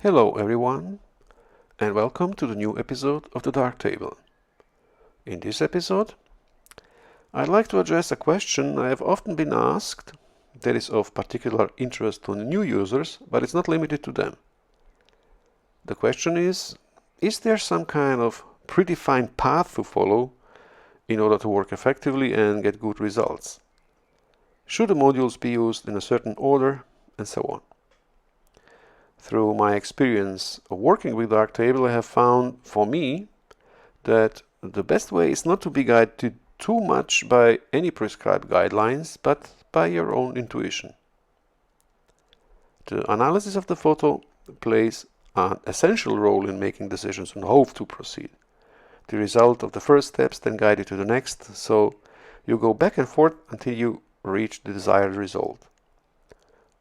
Hello everyone, and welcome to the new episode of the Darktable. In this episode, I'd like to address a question I have often been asked that is of particular interest to new users, but it's not limited to them. The question is there some kind of predefined path to follow in order to work effectively and get good results? Should the modules be used in a certain order, and so on? Through my experience of working with Darktable, I have found, for me, that the best way is not to be guided too much by any prescribed guidelines, but by your own intuition. The analysis of the photo plays an essential role in making decisions on how to proceed. The result of the first steps then guide you to the next, so you go back and forth until you reach the desired result.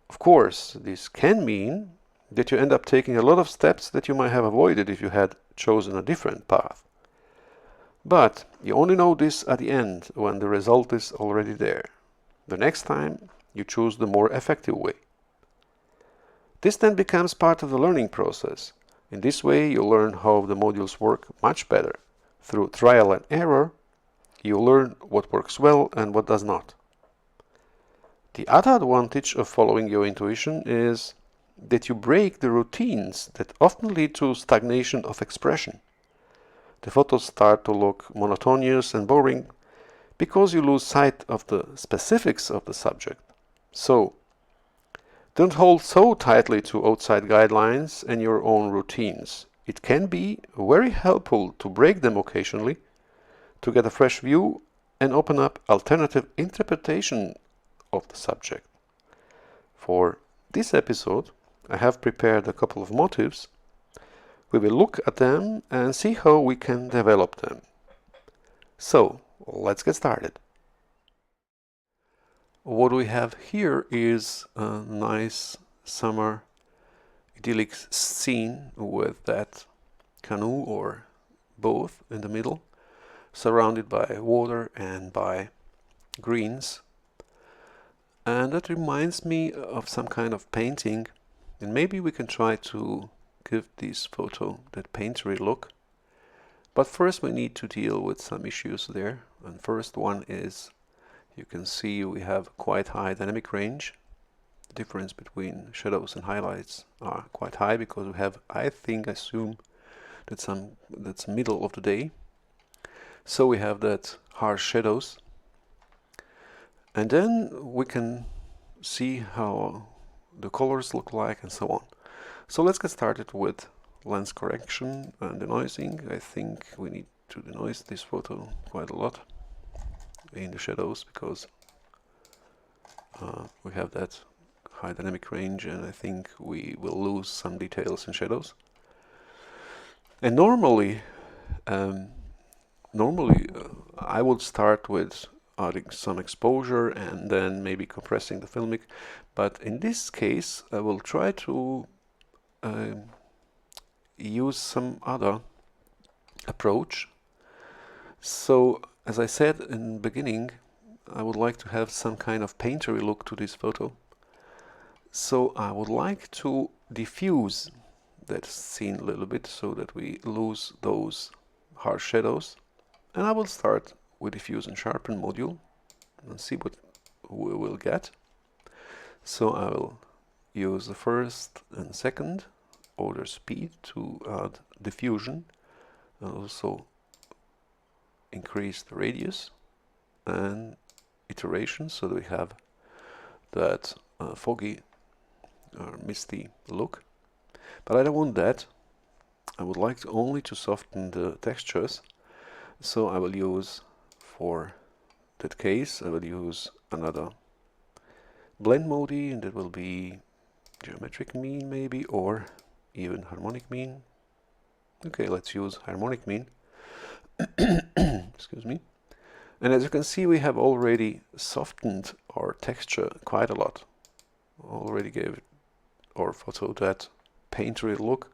Of course, this can mean that you end up taking a lot of steps that you might have avoided if you had chosen a different path. But you only know this at the end, when the result is already there. The next time, you choose the more effective way. This then becomes part of the learning process. In this way, you learn how the modules work much better. Through trial and error, you learn what works well and what does not. The other advantage of following your intuition is that you break the routines that often lead to stagnation of expression. The photos start to look monotonous and boring because you lose sight of the specifics of the subject. So, don't hold so tightly to outside guidelines and your own routines. It can be very helpful to break them occasionally to get a fresh view and open up alternative interpretation of the subject. For this episode, I have prepared a couple of motifs. We will look at them and see how we can develop them. So, let's get started. What we have here is a nice summer idyllic scene with that canoe or boat in the middle, surrounded by water and by greens. And that reminds me of some kind of painting. And maybe we can try to give this photo that painterly look. But first we need to deal with some issues there. And first one is, you can see we have quite high dynamic range. The difference between shadows and highlights are quite high because we have, I assume that's middle of the day. So we have that harsh shadows. And then we can see how the colors look like and so on. So let's get started with lens correction and denoising. I think we need to denoise this photo quite a lot in the shadows because we have that high dynamic range, and I think we will lose some details in shadows. And normally I would start with adding some exposure and then maybe compressing the filmic, but in this case I will try to use some other approach. So, as I said in the beginning, I would like to have some kind of painterly look to this photo. So I would like to diffuse that scene a little bit so that we lose those harsh shadows. And I will start with diffuse and sharpen module and see what we will get. So I will use the first and second order speed to add diffusion and also increase the radius and iteration so that we have that foggy or misty look. But I don't want that. I would like only to soften the textures. So I will use, for that case, I will use another blend mode, and that will be geometric mean maybe, or even harmonic mean. Okay, let's use harmonic mean. Excuse me. And as you can see, we have already softened our texture quite a lot. Already gave our photo that painterly look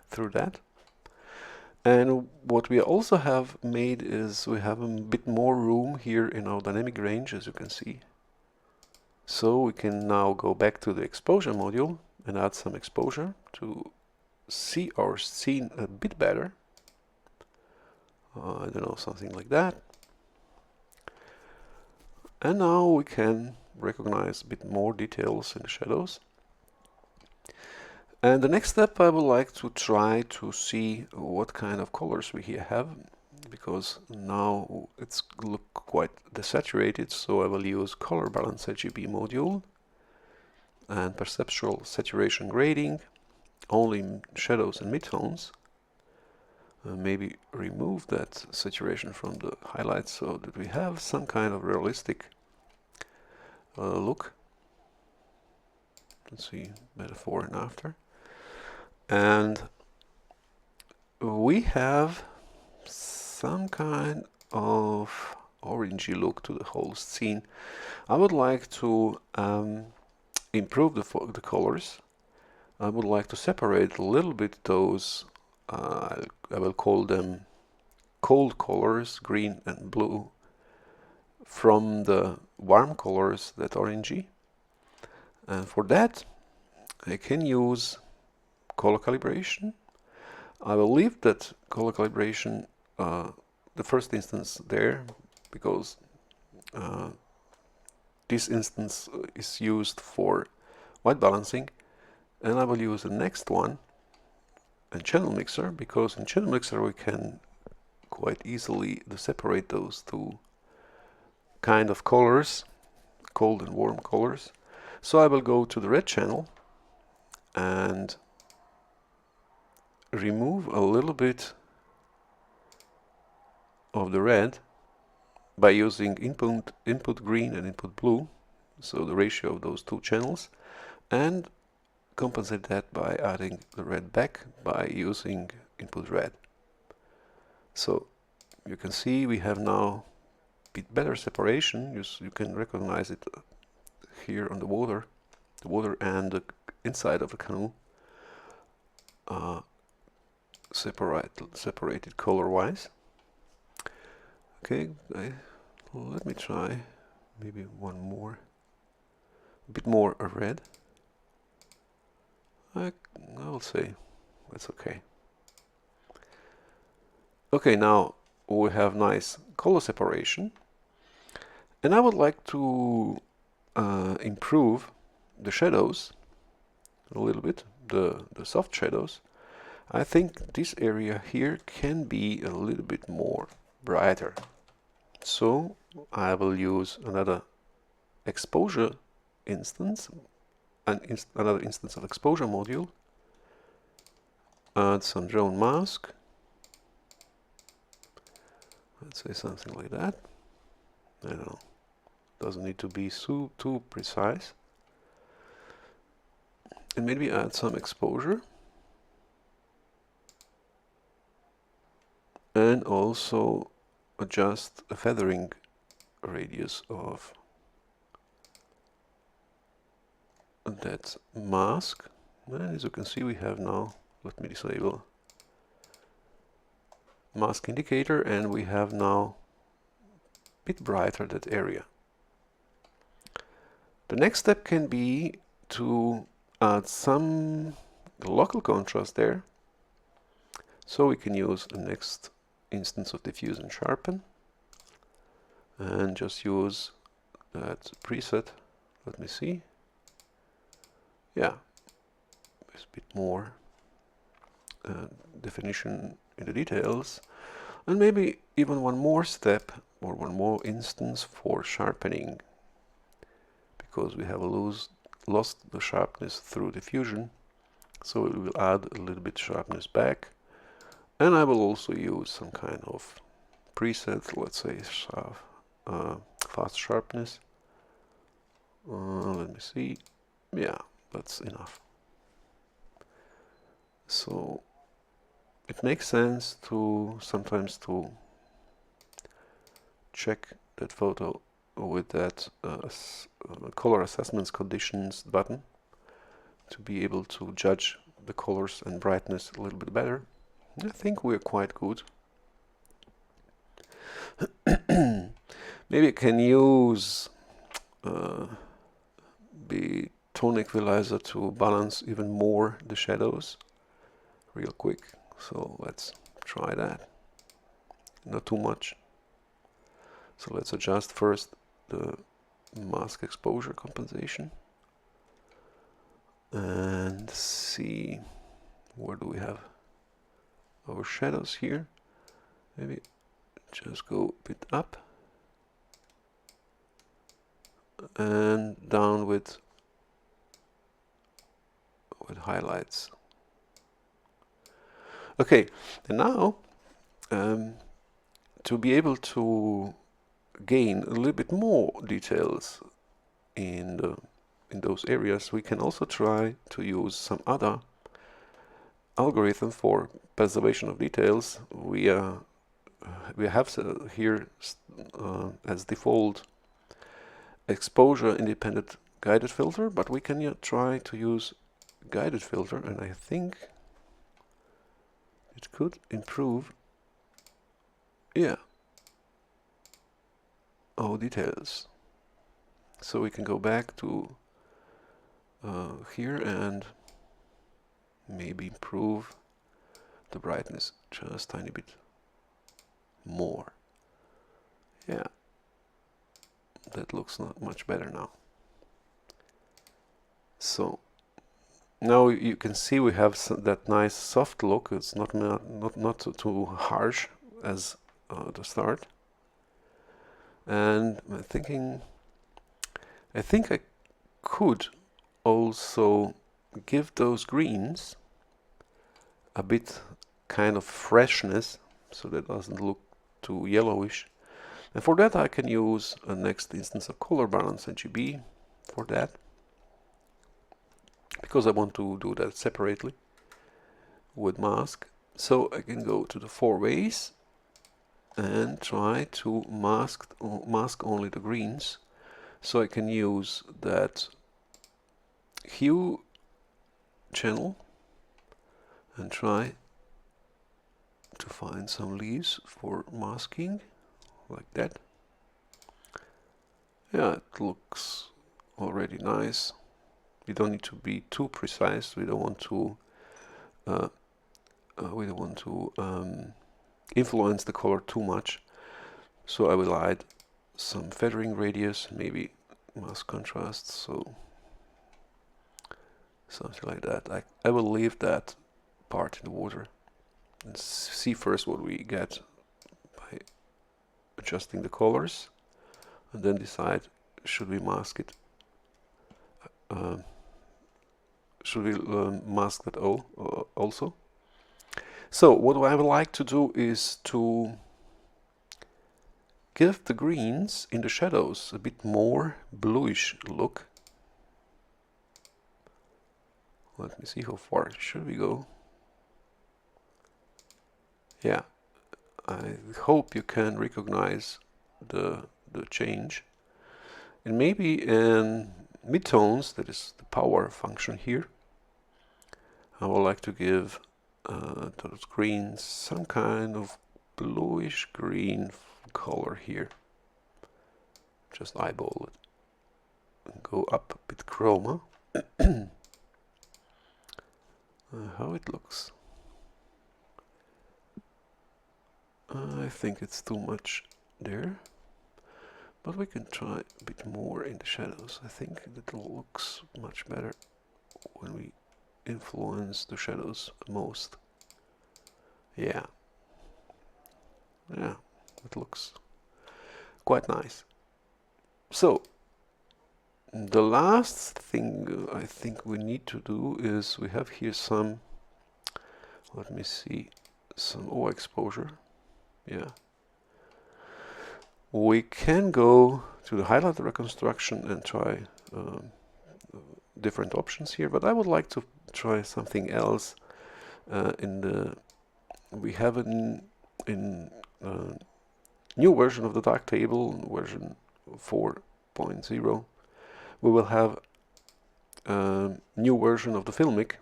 through that. And what we also have made is we have a bit more room here in our dynamic range, as you can see. So we can now go back to the exposure module and add some exposure to see our scene a bit better. I don't know, something like that. And now we can recognize a bit more details in the shadows. And the next step, I would like to try to see what kind of colors we here have, because now it's look quite desaturated, so I will use color balance RGB module and perceptual saturation grading, only shadows and midtones. Maybe remove that saturation from the highlights so that we have some kind of realistic look. Let's see, before and after. And we have some kind of orangey look to the whole scene. I would like to improve the colors. I would like to separate a little bit those, I will call them cold colors, green and blue, from the warm colors that orangey. And for that, I can use color calibration. I will leave that color calibration the first instance there, because this instance is used for white balancing, and I will use the next one in channel mixer, because in channel mixer we can quite easily separate those two kind of colors, cold and warm colors. So I will go to the red channel and remove a little bit of the red by using input green and input blue, so the ratio of those two channels, and compensate that by adding the red back by using input red. So you can see we have now a bit better separation. You can recognize it here on the water and the inside of the canoe, separated color-wise. Okay, let me try maybe one more, a bit more red. I will say that's okay. Okay, now we have nice color separation, and I would like to improve the shadows a little bit, the soft shadows. I think this area here can be a little bit more brighter. So I will use another exposure instance, another instance of exposure module, add some drone mask, let's say something like that. I don't know, doesn't need to be too precise. And maybe add some exposure. And also adjust the feathering radius of that mask. And as you can see, we have now, let me disable mask indicator, and we have now a bit brighter that area. The next step can be to add some local contrast there. So we can use the next instance of diffuse and sharpen and just use that preset. Let me see. Yeah, there's a bit more definition in the details, and maybe even one more step or one more instance for sharpening, because we have lost the sharpness through diffusion. So we will add a little bit sharpness back. And I will also use some kind of preset, let's say fast sharpness. Let me see. Yeah, that's enough. So it makes sense to sometimes to check that photo with that color assessments conditions button to be able to judge the colors and brightness a little bit better. I think we're quite good. Maybe I can use the tone equalizer to balance even more the shadows. real quick. So let's try that. Not too much. So let's adjust first the mask exposure compensation and see where do we have our shadows here. Maybe just go a bit up and down with highlights. Okay, and now to be able to gain a little bit more details in those areas, we can also try to use some other algorithm for preservation of details. We have here as default exposure independent guided filter, but we can try to use guided filter, and I think it could improve, yeah, our details. So we can go back to here and maybe improve the brightness just a tiny bit more. Yeah, that looks not much better now. So now you can see we have that nice soft look. It's not too harsh as the start. And I'm thinking, I think I could also give those greens a bit kind of freshness, so that doesn't look too yellowish. And for that I can use a next instance of color balance RGB for that, because I want to do that separately with mask. So I can go to the 4 ways and try to mask only the greens. So I can use that hue channel and try to find some leaves for masking like that. Yeah, it looks already nice. We don't need to be too precise. We don't want to influence the color too much. So I will add some feathering radius, maybe mask contrast, so something like that. I will leave that part in the water and see first what we get by adjusting the colors, and then decide should we mask it. Should we mask that also? So what I would like to do is to give the greens in the shadows a bit more bluish look. Let me see how far should we go. Yeah, I hope you can recognize the change. And maybe in midtones, that is the power function here, I would like to give those greens some kind of bluish green color here. Just eyeball it and go up a bit chroma. How it looks. I think it's too much there, but we can try a bit more in the shadows. I think that looks much better when we influence the shadows most. Yeah, it looks quite nice. So the last thing I think we need to do is we have here some, let me see, some overexposure. Yeah, we can go to the highlight reconstruction and try different options here, but I would like to try something else. We have in new version of the Darktable, version 4.0, we will have a new version of the Filmic,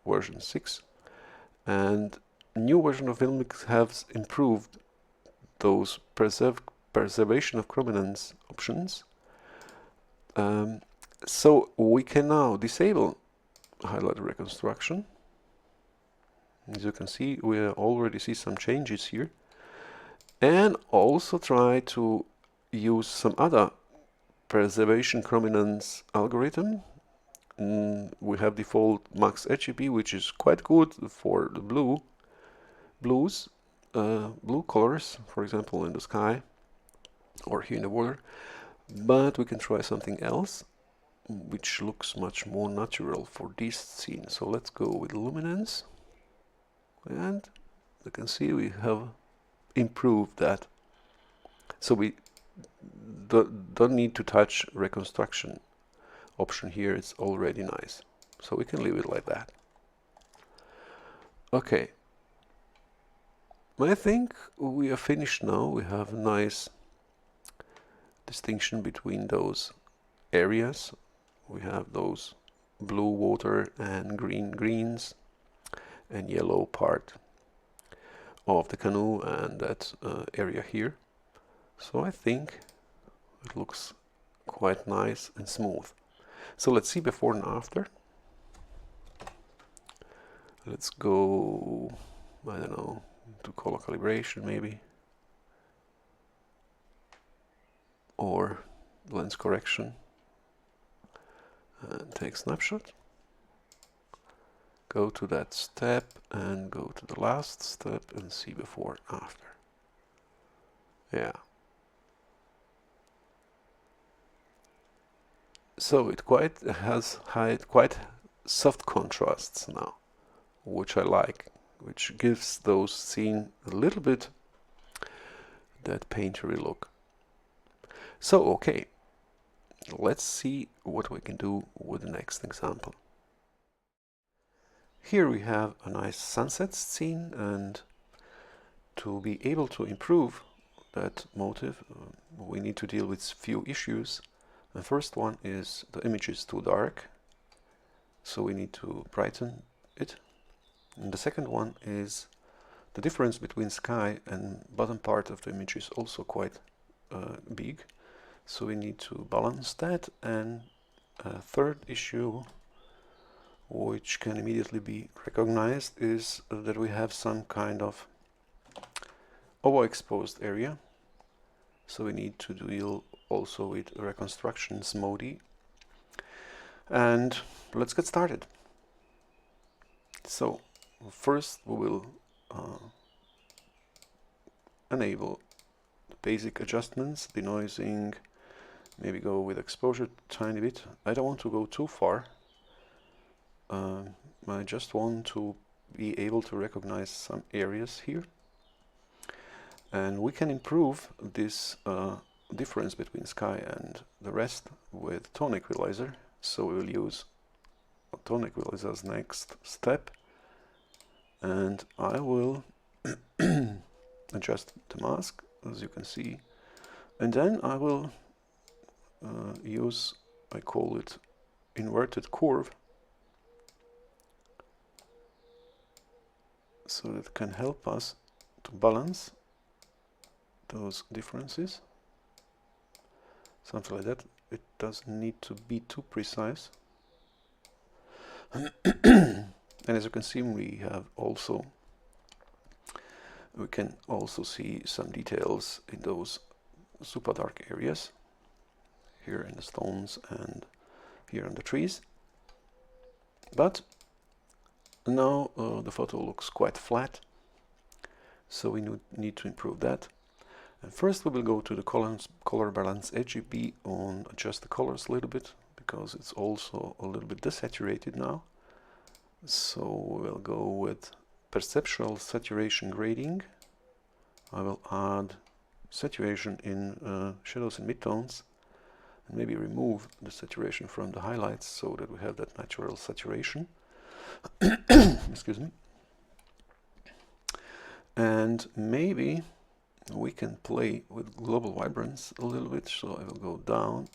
version 6, and new version of Filmic has improved those preservation of chrominance options. So we can now disable highlight reconstruction As you can see, we already see some changes here. And also try to use some other preservation chrominance algorithm. We have default max RGB, which is quite good for the blue colors, for example in the sky or here in the water. But we can try something else which looks much more natural for this scene. So let's go with luminance, and you can see we have improved that. So we don't need to touch reconstruction option here. It's already nice, so we can leave it like that. Okay, I think we are finished now. We have a nice distinction between those areas. We have those blue water and green greens and yellow part of the canoe and that area here. So I think it looks quite nice and smooth. So let's see before and after. Let's go, I don't know, to color calibration maybe, or lens correction, and take snapshot. Go to that step and go to the last step and see before and after. Yeah. So it has quite soft contrasts now, which I like, which gives those scene a little bit that painterly look. So okay, let's see what we can do with the next example. Here we have a nice sunset scene, and to be able to improve that motive, we need to deal with few issues. The first one is the image is too dark, so we need to brighten it. And the second one is the difference between sky and bottom part of the image is also quite big, so we need to balance that. And a third issue, which can immediately be recognized, is that we have some kind of overexposed area, so we need to deal also with reconstructions modi. And let's get started. So first we will enable the basic adjustments, denoising, maybe go with exposure tiny bit. I don't want to go too far. I just want to be able to recognize some areas here, and we can improve this difference between sky and the rest with tone equalizer. So we will use tone equalizer as next step, and I will adjust the mask, as you can see, and then I will use, I call it inverted curve, so that it can help us to balance those differences, something like that. It doesn't need to be too precise. And as you can see, we can also see some details in those super dark areas, here in the stones and here in the trees. But now the photo looks quite flat, so we need to improve that. And first we will go to the color balance RGB and adjust the colors a little bit, because it's also a little bit desaturated now. So we'll go with perceptual saturation grading. I will add saturation in shadows and midtones, and maybe remove the saturation from the highlights so that we have that natural saturation. Excuse me. And maybe we can play with global vibrance a little bit, so I will go down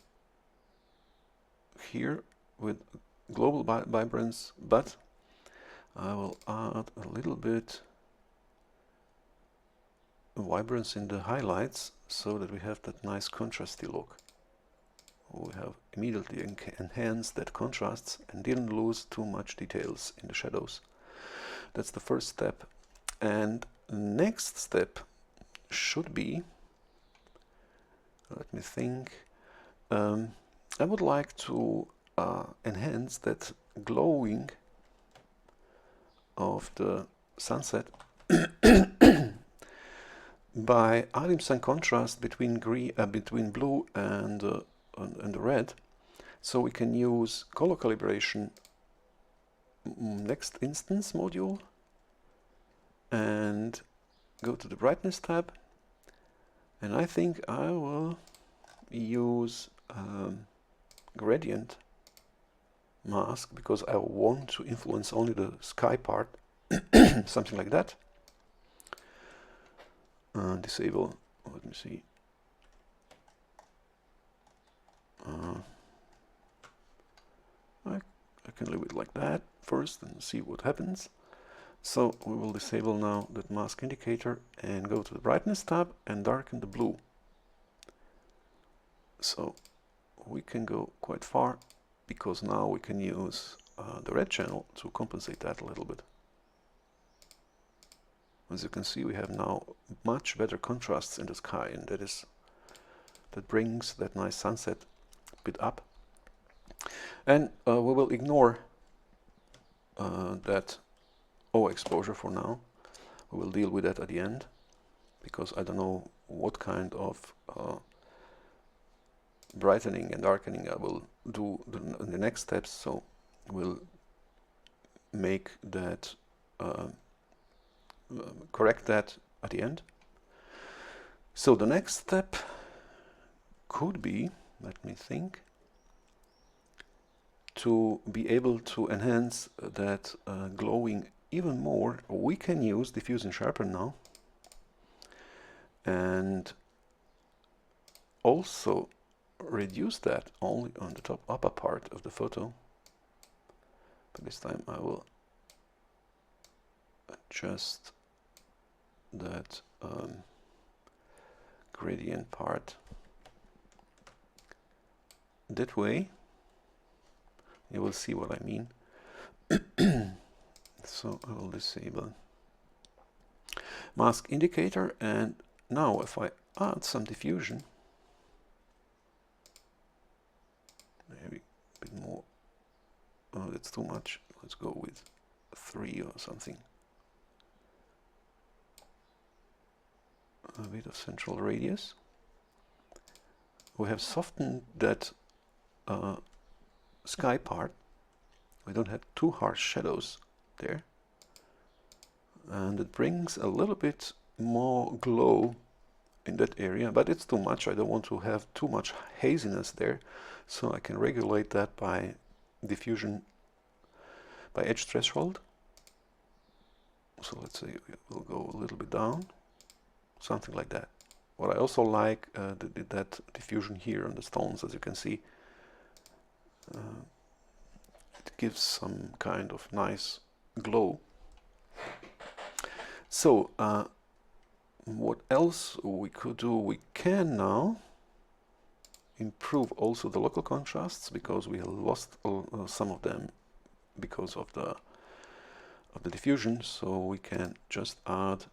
here with global vibrance, but I will add a little bit vibrance in the highlights so that we have that nice contrasty look. We have immediately enhanced that contrasts and didn't lose too much details in the shadows. That's the first step. And next step should be, let me think, I would like to enhance that glowing of the sunset by adding some contrast between between blue and the red. So we can use color calibration next instance module and go to the brightness tab, and I think I will use gradient mask because I want to influence only the sky part, something like that. Disable, let me see. I can leave it like that first and see what happens. So we will disable now that mask indicator and go to the brightness tab and darken the blue. So we can go quite far because now we can use the red channel to compensate that a little bit. As you can see, we have now much better contrasts in the sky, and that brings that nice sunset bit up. And we will ignore that overexposure for now. We will deal with that at the end, because I don't know what kind of brightening and darkening I will do in the next steps, so we'll make that correct that at the end. So the next step could be, let me think, to be able to enhance that glowing even more. We can use diffuse and sharpen now, and also reduce that only on the top upper part of the photo. But this time I will adjust that gradient part that way. You will see what I mean. So I will disable mask indicator, and now if I add some diffusion, maybe a bit more. Oh, that's too much. Let's go with 3 or something. A bit of central radius. We have softened that sky part. We don't have too harsh shadows there, and it brings a little bit more glow in that area, but it's too much. I don't want to have too much haziness there, so I can regulate that by diffusion by edge threshold. So let's say we'll go a little bit down, something like that. What I also like that diffusion here on the stones, as you can see, it gives some kind of nice glow. So what else we could do? We can now improve also the local contrasts, because we have lost some of them because of the diffusion. So we can just add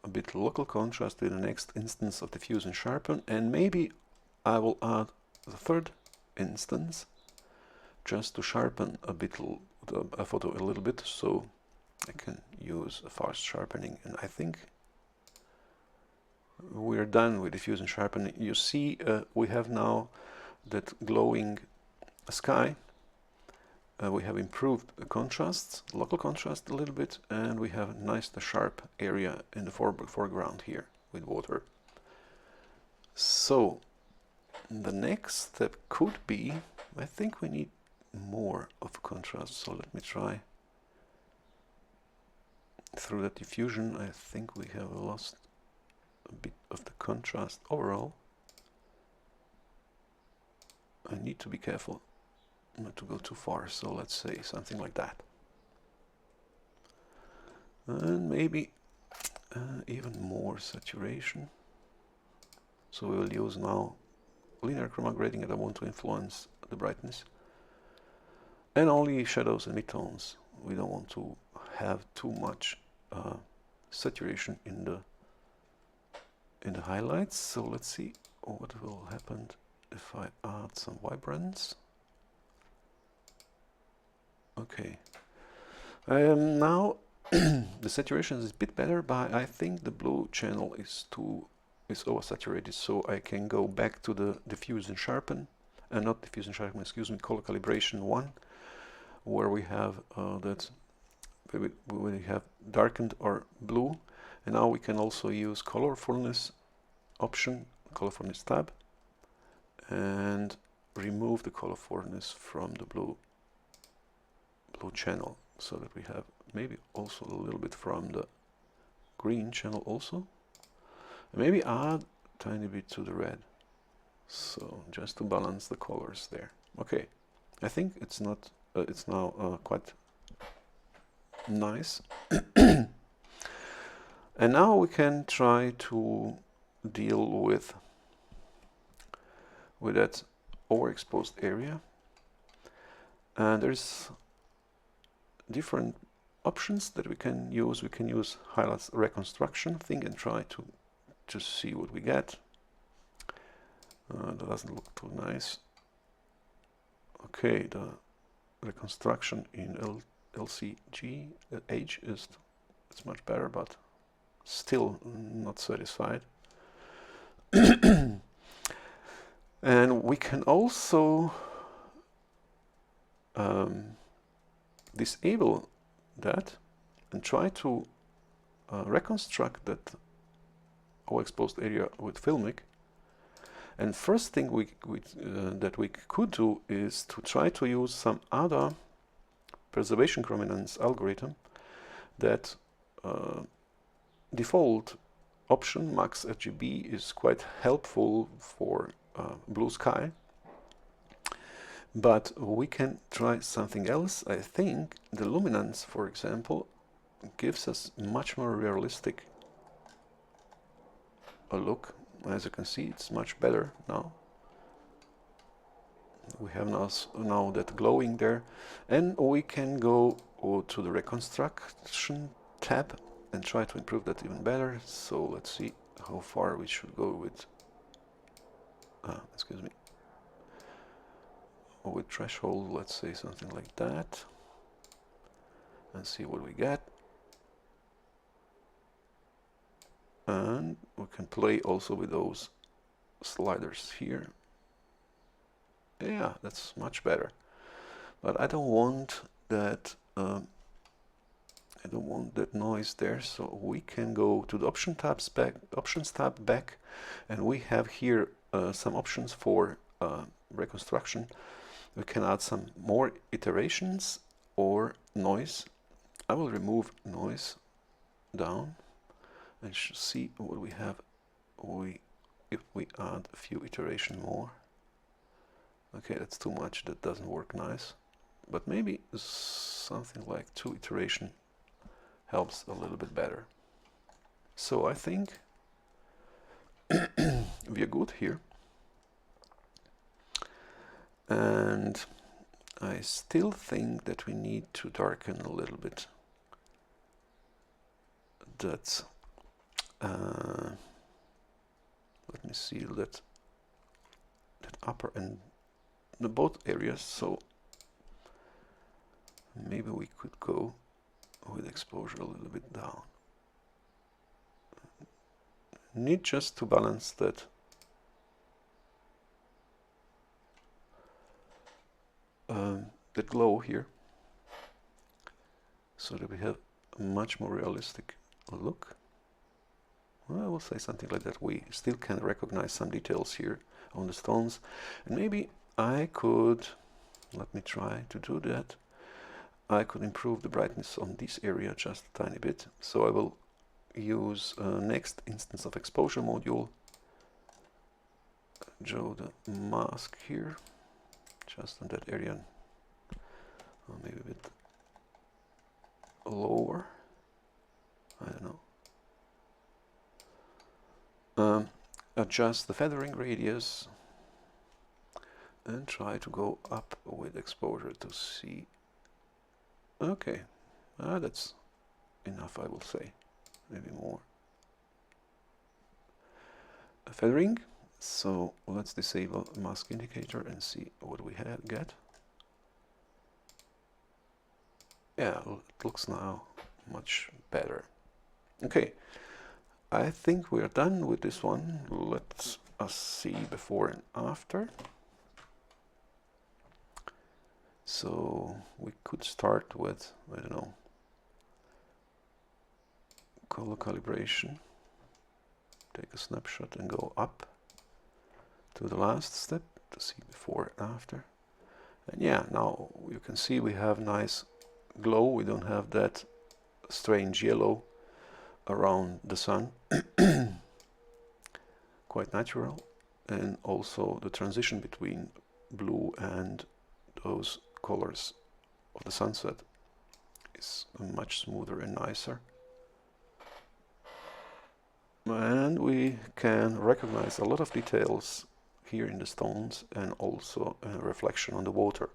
a bit local contrast to the next instance of diffuse and sharpen, and maybe I will add the third instance just to sharpen a bit a photo a little bit, so I can use a fast sharpening. And I think we're done with diffuse and sharpening. You see, we have now that glowing sky. We have improved the contrasts, local contrast a little bit, and we have a nice sharp area in the foreground here with water. So the next step could be, I think we need more of contrast, so let me try. Through that diffusion, I think we have lost a bit of the contrast overall. I need to be careful not to go too far, so let's say something like that. And maybe even more saturation. So we will use now linear chroma grading, and I want to influence the brightness. And only shadows and midtones we don't want to have too much saturation in the highlights. So let's see what will happen if I add some vibrance. Okay. Now the saturation is a bit better, but I think the blue channel is oversaturated, so I can go back to the diffuse and sharpen, not diffuse and sharpen, excuse me, color calibration 1, where we have we have darkened or blue, and now we can also use colorfulness option, colorfulness tab, and remove the colorfulness from the blue channel, so that we have maybe also a little bit from the green channel also. Maybe add a tiny bit to the red, so just to balance the colors there. Okay, I think it's not it's now quite nice. And now we can try to deal with that overexposed area, and there's different options that we can use. We can use highlights reconstruction thing and try to see what we get. That doesn't look too nice. Okay, the reconstruction in LCG H it's much better, but still not satisfied. And we can also disable that and try to reconstruct that overexposed area with Filmic. And first thing that we could do is to try to use some other preservation chrominance algorithm. That default option, max RGB, is quite helpful for blue sky. But we can try something else. I think the luminance, for example, gives us much more realistic a look. As you can see, it's much better now. We have now that glowing there, and we can go to the reconstruction tab and try to improve that even better. So let's see how far we should go with excuse me, with threshold. Let's say something like that, and see what we get. And we can play also with those sliders here. Yeah, that's much better. But I don't want that. I don't want that noise there. So we can go to the options tab back, and we have here some options for reconstruction. We can add some more iterations or noise. I will remove noise down and see what we have. If we add a few iteration more. Okay, that's too much. That doesn't work nice. But maybe something like 2 iteration helps a little bit better. So I think we are good here. And I still think that we need to darken a little bit. That's let me see that upper and the both areas. So maybe we could go with exposure a little bit down. Need just to balance that that glow here, so that we have a much more realistic look. Well, I will say something like that. We still can recognize some details here on the stones, and maybe I could, let me try to do that. I could improve the brightness on this area just a tiny bit. So I will use next instance of exposure module, draw the mask here, just on that area, maybe a bit lower, I don't know. Adjust the feathering radius and try to go up with exposure to see Okay, that's enough, I will say. Maybe more. Feathering. So let's disable mask indicator and see what we get. Yeah, it looks now much better. Okay, I think we are done with this one. Let us see before and after. So we could start with, I don't know, color calibration. Take a snapshot and go up to the last step to see before and after. And yeah, now you can see we have nice glow. We don't have that strange yellow around the sun. Quite natural. And also the transition between blue and those colors of the sunset is much smoother and nicer. And we can recognize a lot of details here in the stones and also a reflection on the water.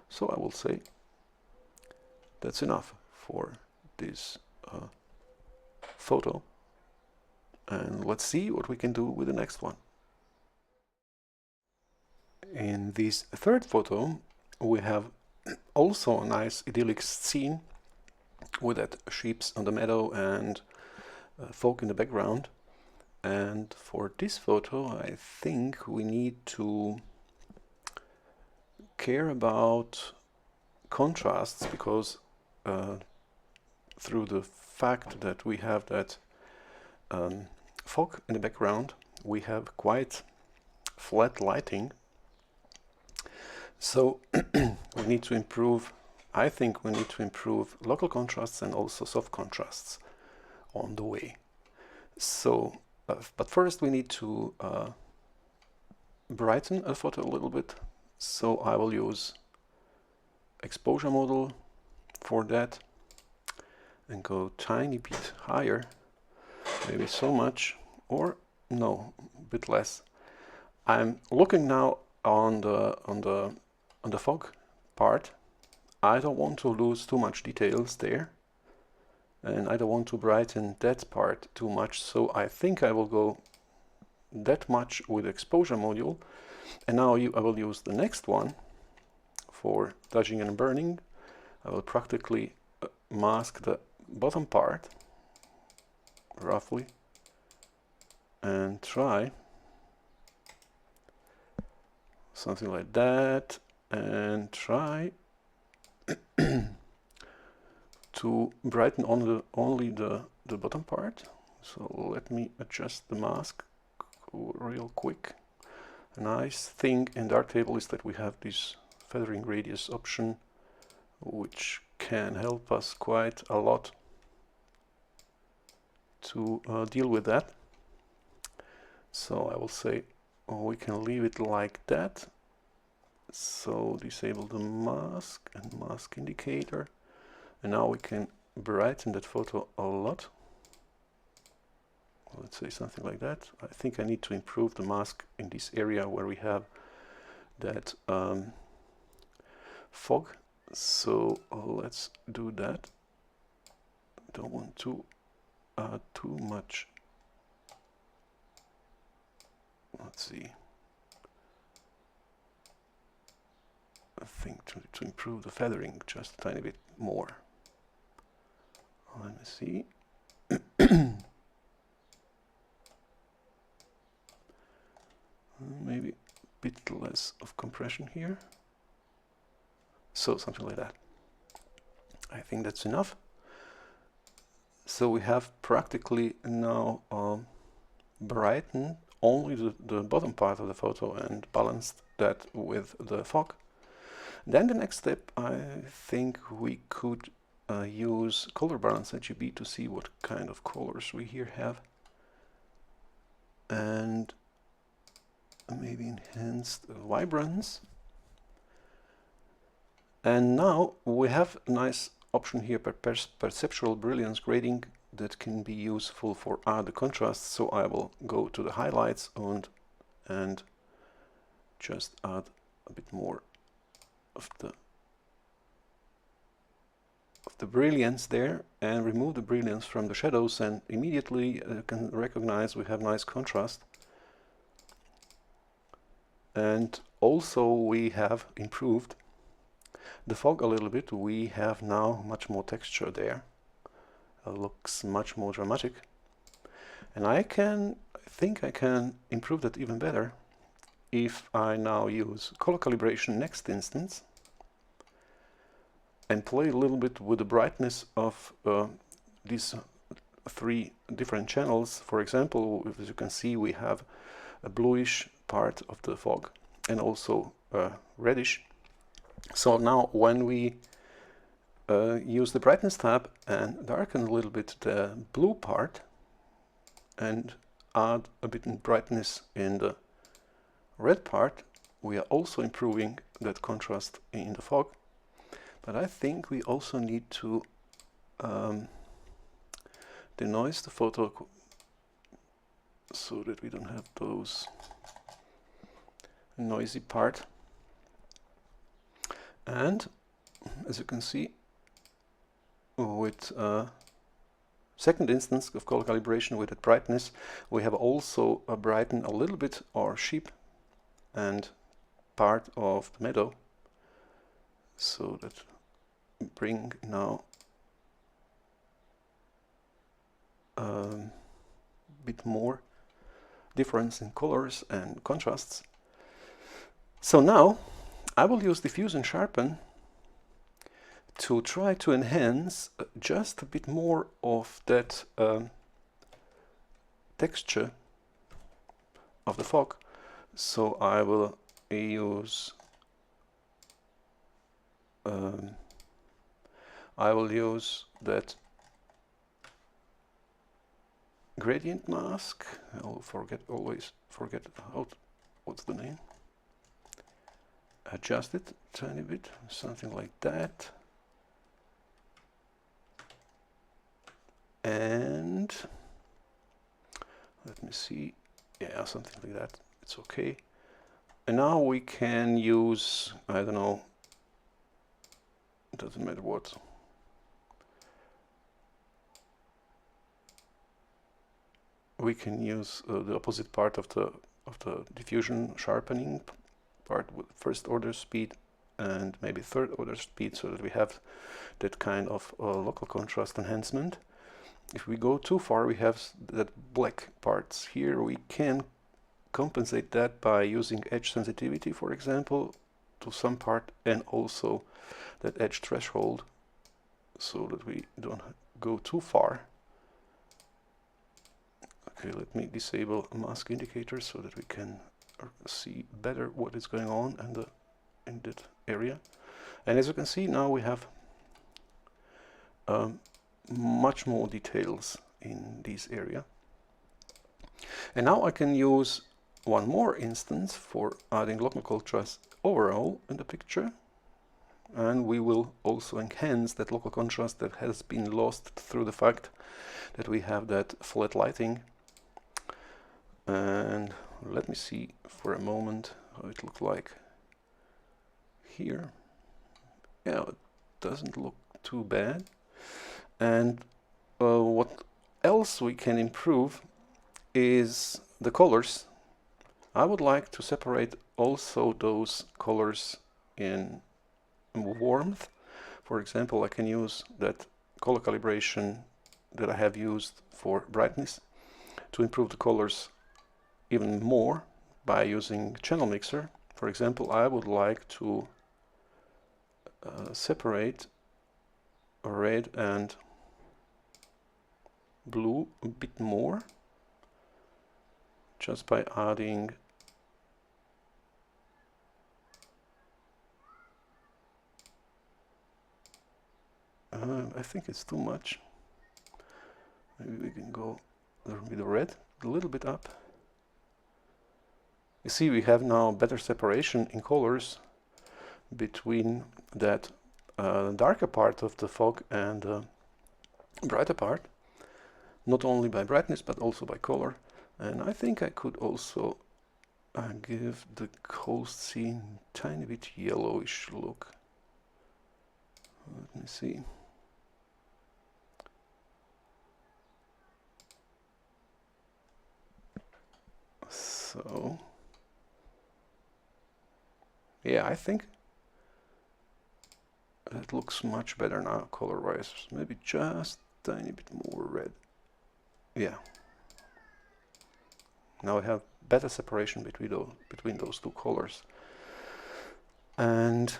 So I will say that's enough for this photo. And let's see what we can do with the next one. In this third photo, we have also a nice idyllic scene with that sheep on the meadow and folk in the background. And for this photo, I think we need to care about contrasts, because through the fact that we have that fog in the background, we have quite flat lighting. So we need to improve, I think we need to improve local contrasts and also soft contrasts on the way. So, but first we need to brighten a photo a little bit. So I will use exposure model for that and go tiny bit higher, maybe so much, or no, a bit less. I'm looking now on the fog part. I don't want to lose too much details there, and I don't want to brighten that part too much, so I think I will go that much with exposure module. And now I will use the next one for dodging and burning. I will practically mask the bottom part roughly and try something like that, and try to brighten only the bottom part. So let me adjust the mask real quick. A nice thing in Darktable is that we have this feathering radius option, which can help us quite a lot to deal with that. So I will say we can leave it like that. So disable the mask and mask indicator, and now we can brighten that photo a lot. Let's say something like that. I think I need to improve the mask in this area where we have that fog. So let's do that. Don't want to add too much. Let's see. I think to improve the feathering just a tiny bit more. Let me see. Maybe a bit less of compression here. So something like that. I think that's enough. So we have practically now brightened only the bottom part of the photo and balanced that with the fog. Then the next step, I think we could use color balance RGB to see what kind of colors we here have, and maybe enhanced vibrance. And now we have a nice option here, perceptual brilliance grading, that can be useful for add the contrast. So I will go to the highlights and just add a bit more of the the brilliance there and remove the brilliance from the shadows, and immediately you can recognize we have nice contrast. And also we have improved the fog a little bit. We have now much more texture there. It looks much more dramatic. And I think I can improve that even better if I now use color calibration next instance and play a little bit with the brightness of these three different channels. For example, as you can see, we have a bluish part of the fog and also reddish. So now when we use the brightness tab and darken a little bit the blue part and add a bit of brightness in the red part, we are also improving that contrast in the fog. But I think we also need to denoise the photo so that we don't have those noisy part. And as you can see, with second instance of color calibration with that brightness, we have also brightened a little bit our sheep and part of the meadow, so that bring now a bit more difference in colors and contrasts. So now I will use diffuse and sharpen to try to enhance just a bit more of that texture of the fog. So I will use that gradient mask. I'll always forget what's the name. Adjust it a tiny bit, something like that. And let me see, yeah, something like that, it's okay. And now we can use, I don't know, it doesn't matter what. We can use the opposite part of the diffusion sharpening part with first order speed and maybe third order speed, so that we have that kind of local contrast enhancement. If we go too far, we have that black parts here. We can compensate that by using edge sensitivity, for example, to some part, and also that edge threshold, so that we don't go too far. Okay, let me disable a mask indicator so that we can see better what is going on in that area. And as you can see, now we have much more details in this area. And now I can use one more instance for adding local contrast overall in the picture, and we will also enhance that local contrast that has been lost through the fact that we have that flat lighting. And let me see for a moment how it looks like here. Yeah, it doesn't look too bad. And what else we can improve is the colors. I would like to separate also those colors in warmth. For example, I can use that color calibration that I have used for brightness to improve the colors even more by using channel mixer. For example, I would like to separate red and blue a bit more, just by adding I think it's too much. Maybe we can go with the red a little bit up. You see, we have now better separation in colors between that darker part of the fog and brighter part, not only by brightness but also by color. And I think I could also give the coast scene a tiny bit yellowish look. Let me see. So yeah, I think it looks much better now color-wise. Maybe just a tiny bit more red. Yeah. Now I have better separation between those two colors. And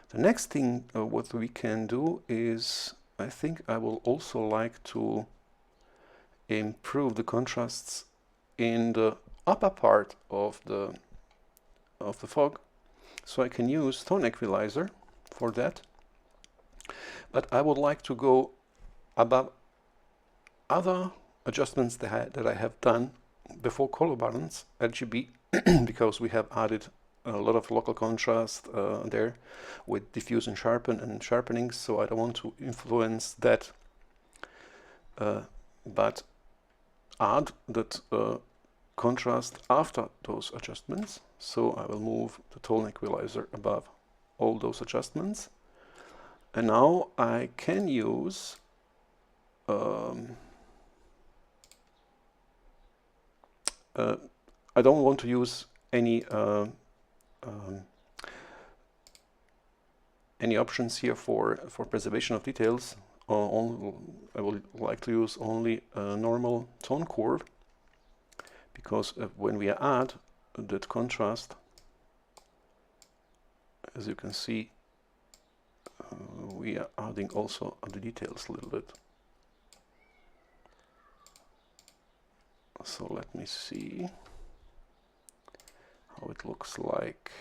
the next thing what we can do is, I think I will also like to improve the contrasts in the upper part of the fog. So I can use tone equalizer for that. But I would like to go above other adjustments that I have done before color balance, RGB, because we have added a lot of local contrast there with diffuse and sharpening, so I don't want to influence that, but add that contrast after those adjustments. So I will move the tone equalizer above all those adjustments, and now I can use I don't want to use any options here for preservation of details. I would like to use only a normal tone curve, because when we add that contrast, as you can see, we are adding also the details a little bit. So let me see how it looks like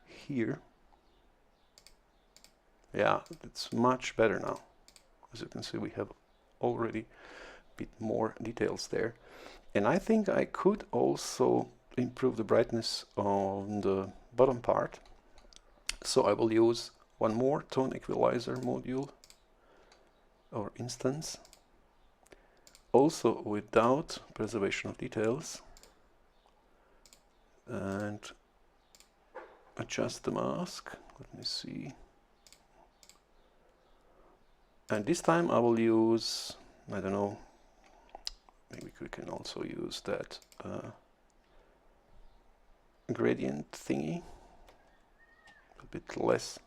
here. Yeah, it's much better now. As you can see, we have already a bit more details there. And I think I could also improve the brightness on the bottom part. So I will use one more tone equalizer module or instance, also without preservation of details, and adjust the mask. Let me see. And this time I will use, I don't know, maybe we can also use that gradient thingy, a bit less.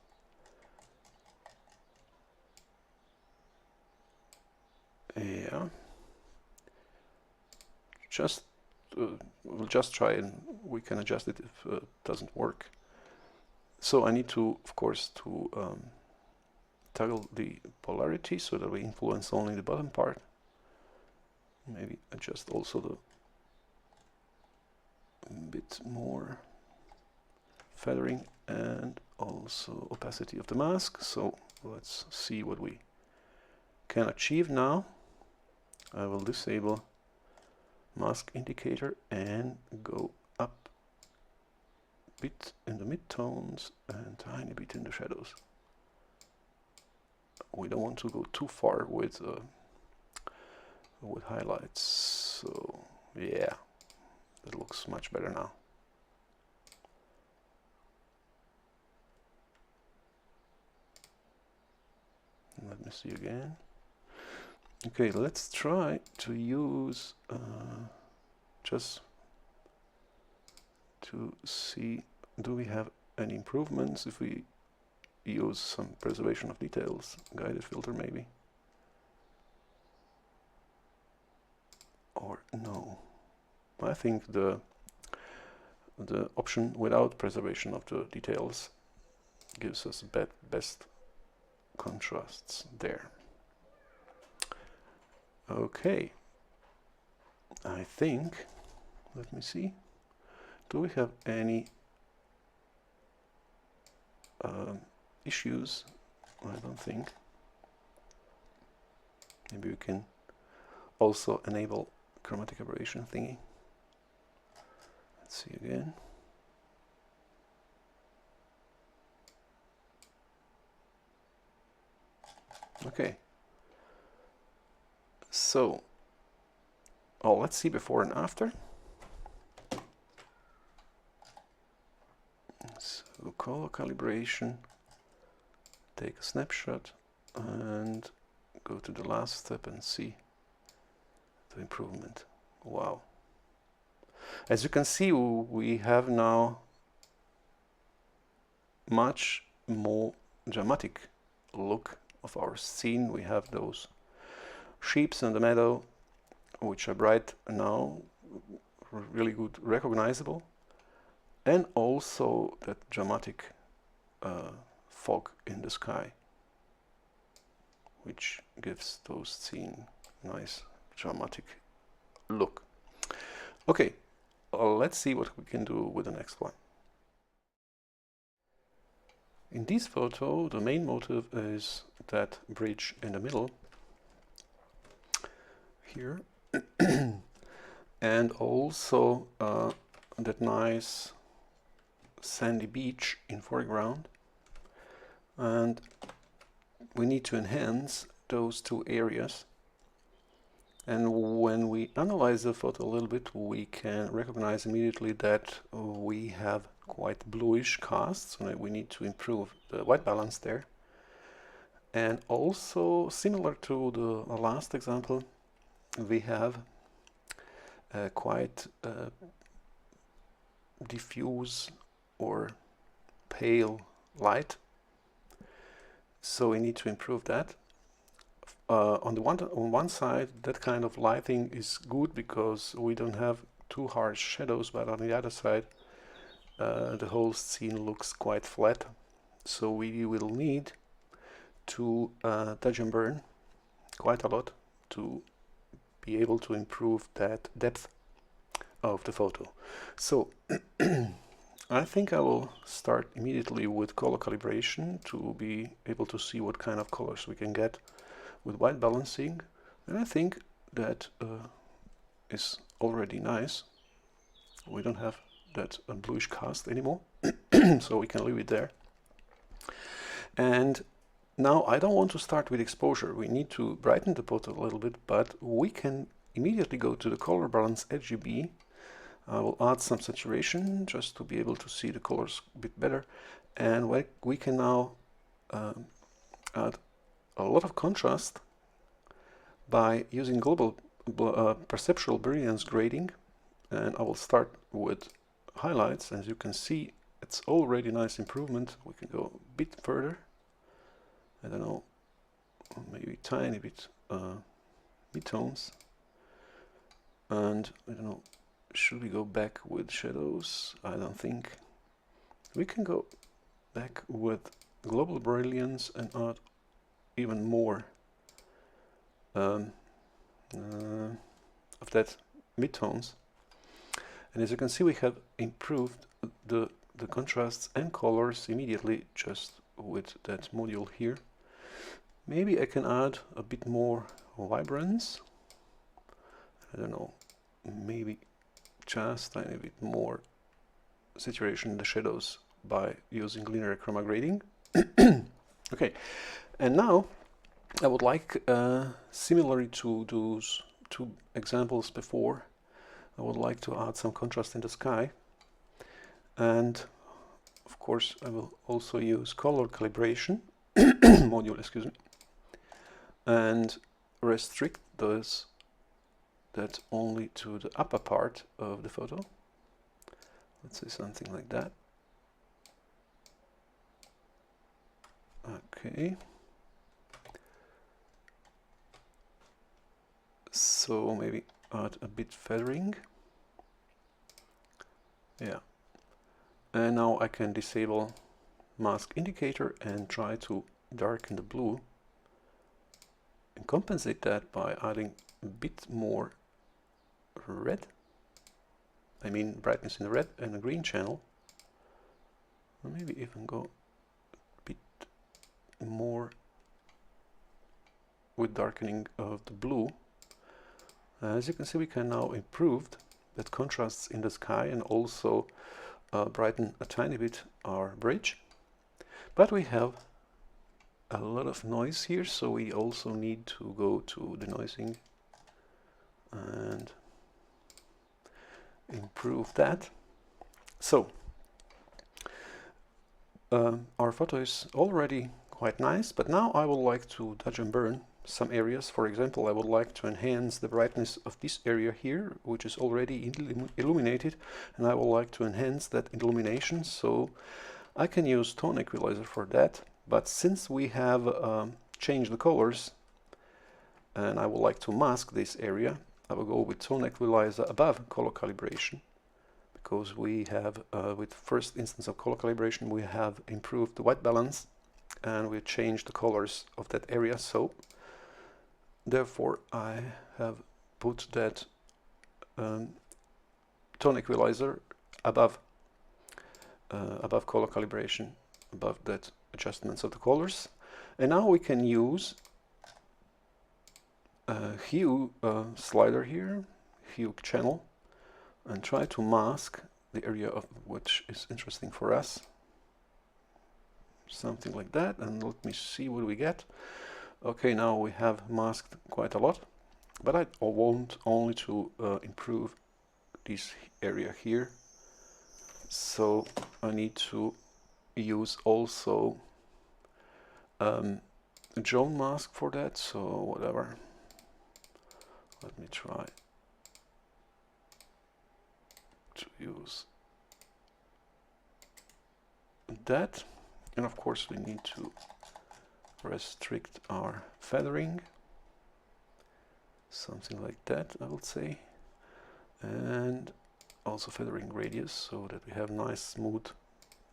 Yeah. We'll just try, and we can adjust it if it doesn't work. So I need to, of course, to toggle the polarity so that we influence only the bottom part. Maybe adjust also the bit more feathering and also opacity of the mask. So let's see what we can achieve now. I will disable mask indicator and go up a bit in the midtones and tiny bit in the shadows. We don't want to go too far with highlights. So yeah, it looks much better now. Let me see again. Okay, let's try to use just to see, do we have any improvements if we use some preservation of details, guided filter maybe, or no. I think the option without preservation of the details gives us best contrasts there. Okay, I think, let me see, do we have any issues? I don't think. Maybe we can also enable chromatic aberration thingy. Let's see again. Okay. So, let's see before and after. So, color calibration, take a snapshot and go to the last step and see the improvement. Wow. As you can see, we have now much more dramatic look of our scene. We have those sheeps in the meadow, which are bright now, really good, recognizable, and also that dramatic fog in the sky, which gives those scene nice dramatic look. Okay, let's see what we can do with the next one. In this photo, the main motive is that bridge in the middle here, and also that nice sandy beach in foreground, and we need to enhance those two areas. And when we analyze the photo a little bit, we can recognize immediately that we have quite bluish cast, so we need to improve the white balance there. And also, similar to the last example, we have quite diffuse or pale light, so we need to improve that. On one side, that kind of lighting is good because we don't have too harsh shadows, but on the other side, the whole scene looks quite flat, so we will need to touch and burn quite a lot to be able to improve that depth of the photo. So I think I will start immediately with color calibration to be able to see what kind of colors we can get with white balancing, and I think that is already nice. We don't have that bluish cast anymore, so we can leave it there. And now I don't want to start with exposure. We need to brighten the photo a little bit, but we can immediately go to the color balance RGB. I will add some saturation just to be able to see the colors a bit better, and we can now add a lot of contrast by using global perceptual brilliance grading. And I will start with highlights. As you can see, it's already nice improvement. We can go a bit further, I don't know, maybe tiny bit midtones, and I don't know, should we go back with shadows? I don't think. We can go back with global brilliance and add even more of that midtones. And as you can see, we have improved the contrasts and colors immediately just with that module here. Maybe I can add a bit more vibrance. I don't know, maybe just a tiny bit more saturation in the shadows by using linear chroma grading. Okay, and now I would like, similarly to those two examples before, I would like to add some contrast in the sky. And of course I will also use color calibration module, excuse me, and restrict that only to the upper part of the photo. Let's say something like that. Okay. So maybe add a bit feathering. Yeah. And now I can disable mask indicator and try to darken the blue and compensate that by adding a bit more red. I mean brightness in the red and the green channel. Or maybe even go a bit more with darkening of the blue. As you can see, we can now improve that contrasts in the sky and also brighten a tiny bit our bridge. But we have a lot of noise here, so we also need to go to denoising and improve that. So our photo is already quite nice, but now I would like to touch and burn some areas. For example, I would like to enhance the brightness of this area here, which is already illuminated, and I would like to enhance that illumination, so I can use tone equalizer for that. But since we have changed the colors and I would like to mask this area, I will go with tone equalizer above color calibration, because we have with first instance of color calibration we have improved the white balance and we changed the colors of that area. So therefore I have put that tone equalizer above color calibration, above that adjustments of the colors. And now we can use a hue slider here, hue channel, and try to mask the area of which is interesting for us. Something like that, and let me see what we get. Okay, now we have masked quite a lot, but I want only to improve this area here. So I need to use also a drone mask for that, so whatever. Let me try to use that. And of course we need to restrict our feathering, something like that I would say, and also feathering radius, so that we have nice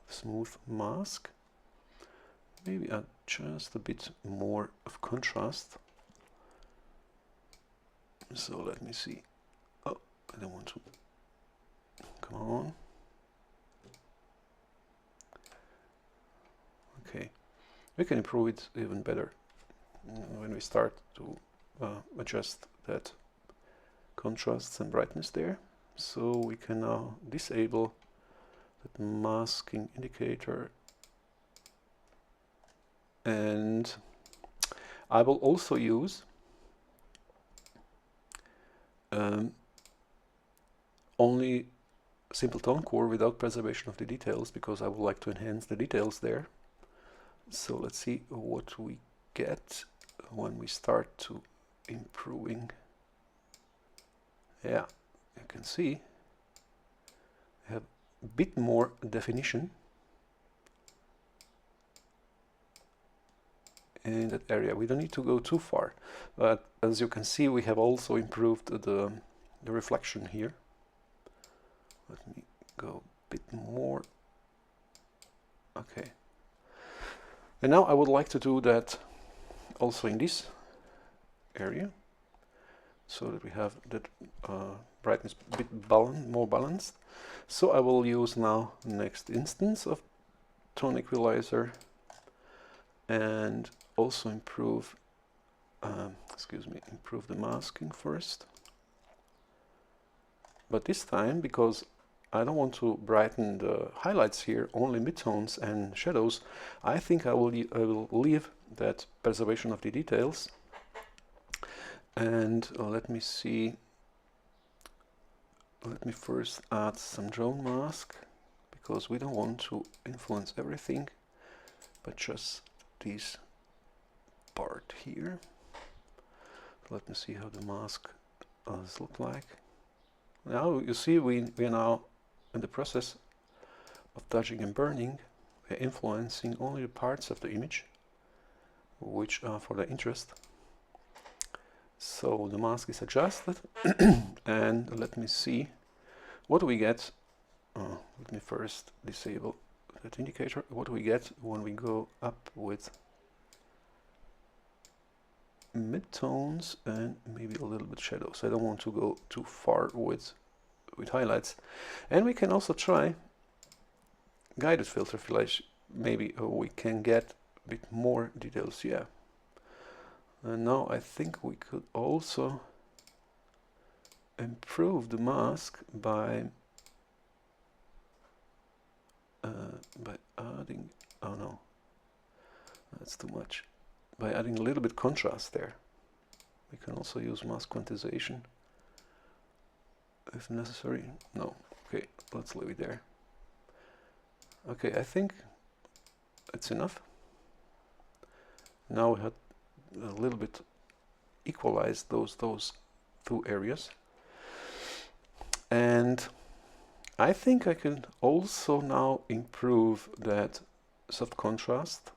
smooth mask. Maybe add just a bit more of contrast. So let me see. Oh, I don't want to. Come on. Okay, we can improve it even better when we start to adjust that contrasts and brightness there. So we can now disable that masking indicator, and I will also use only simple tone core without preservation of the details, because I would like to enhance the details there. So let's see what we get when we start to improving. Yeah, you can see we have a bit more definition in that area. We don't need to go too far, but as you can see we have also improved the reflection here. Let me go a bit more. Okay. And now I would like to do that also in this area, so that we have that brightness a bit more balanced. So I will use now next instance of tone equalizer and also improve improve the masking first. But this time, because I don't want to brighten the highlights here, only midtones and shadows, I think I will leave that preservation of the details. And let me see, let me first add some drone mask, because we don't want to influence everything, but just this part here. Let me see how the mask does look like. Now you see we are now in the process of dodging and burning. We're influencing only the parts of the image which are for the interest. So the mask is adjusted and let me see what do we get. Let me first disable that indicator. What do we get when we go up with midtones and maybe a little bit shadows? I don't want to go too far with highlights. And we can also try guided filter flash. Maybe we can get a bit more details. Yeah. And now I think we could also improve the mask by adding, oh no, that's too much, by adding a little bit contrast there. We can also use mask quantization if necessary. No, okay, let's leave it there. Okay, I think it's enough. Now we had a little bit equalize those two areas. And I think I can also now improve that soft contrast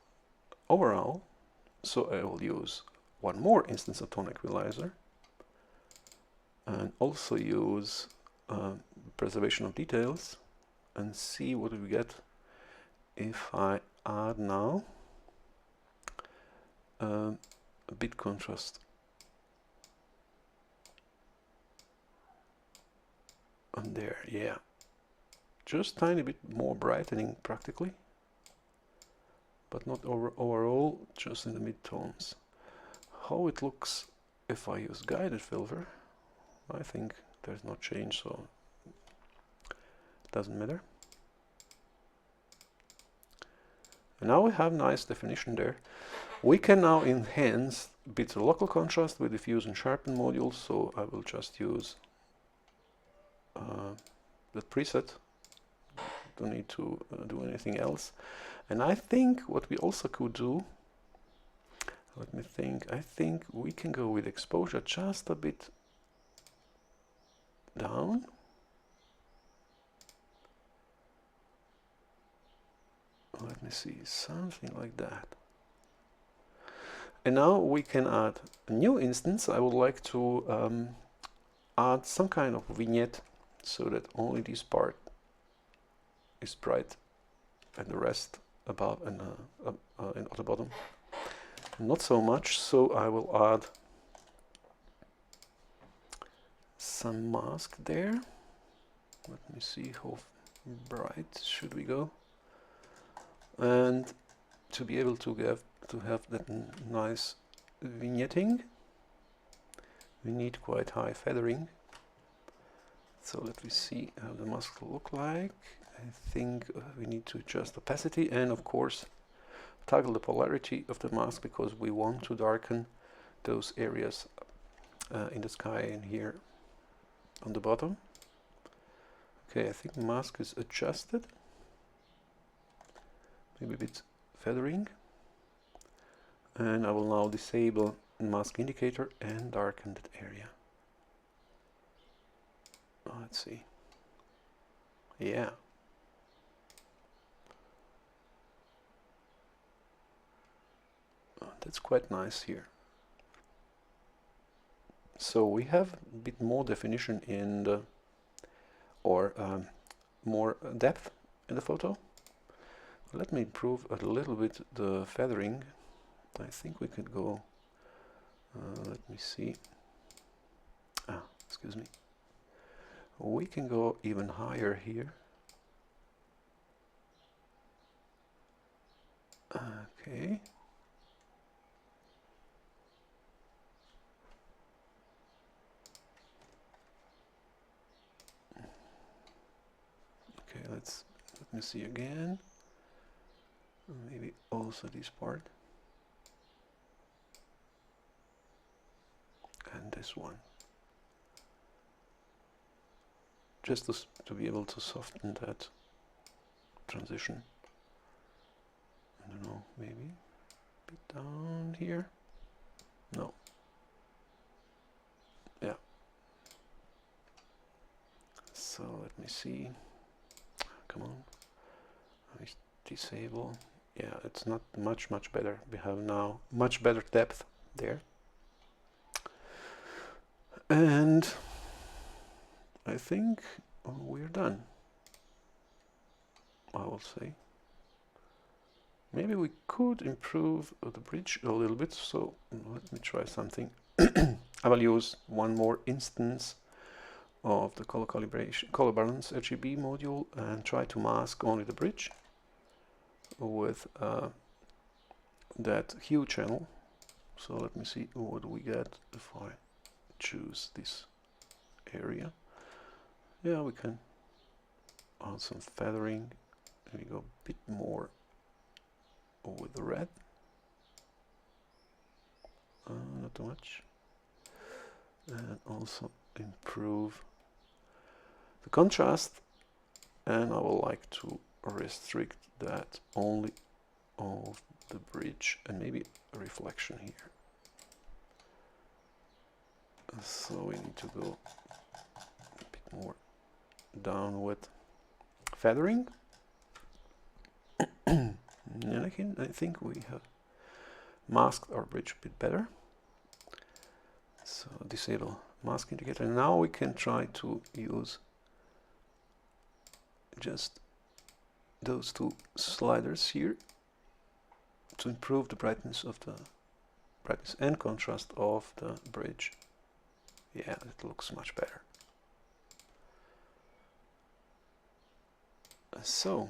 overall. So I will use one more instance of tone equalizer and also use preservation of details and see what we get if I add now a bit contrast. And there, yeah, just tiny bit more brightening practically, but not overall, just in the mid-tones. How it looks if I use guided filter, I think there's no change, so it doesn't matter. And now we have nice definition there. We can now enhance bits of local contrast with diffuse and sharpen modules, so I will just use that preset. Don't need to do anything else. And I think what we also could do, let me think, I think we can go with exposure just a bit down. Let me see, something like that. And now we can add a new instance. I would like to add some kind of vignette so that only this part is bright and the rest above and at the bottom not so much. So I will add some mask there. Let me see how bright should we go, and to be able to have that nice vignetting we need quite high feathering. So let me see how the mask will look like. I think we need to adjust opacity and of course toggle the polarity of the mask because we want to darken those areas in the sky and here on the bottom. Okay, I think the mask is adjusted. Maybe a bit feathering. And I will now disable mask indicator and darken that area. Let's see. Yeah. That's quite nice here. So we have a bit more definition in the, or more depth in the photo. Let me improve a little bit the feathering. I think we could go, let me see. Excuse me. We can go even higher here. Okay. Okay, let me see again. Maybe also this part. And this one. Just to be able to soften that transition. I don't know, maybe a bit down here. No. Yeah. So let me see. Come on. I disable. Yeah, it's not much better. We have now much better depth there. And I think we're done, I will say. Maybe we could improve the bridge a little bit, so let me try something. I will use one more instance of the color calibration, color balance RGB module and try to mask only the bridge with that hue channel. So let me see what we get if I choose this area. Yeah, we can add some feathering and we go a bit more with the red. Not too much. And also improve the contrast, and I would like to restrict that only of the bridge and maybe a reflection here. So we need to go a bit more down with feathering. And again, I think we have masked our bridge a bit better. So disable mask indicator. Now we can try to use just those two sliders here to improve the brightness and contrast of the bridge. Yeah, it looks much better. So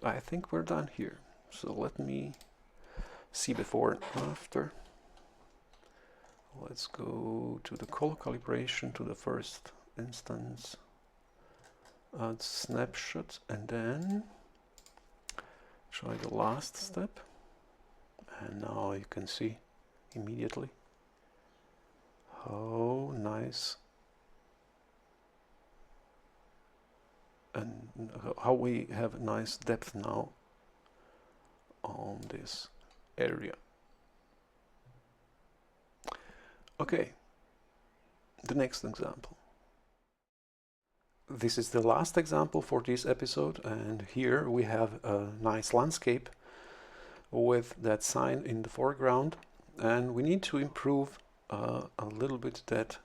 I think we're done here. So let me see before and after. Let's go to the color calibration, to the first instance, add snapshot, and then try the last step. And now you can see immediately how nice and how we have nice depth now on this area. Okay, the next example. This is the last example for this episode, and here we have a nice landscape with that sign in the foreground, and we need to improve a little bit that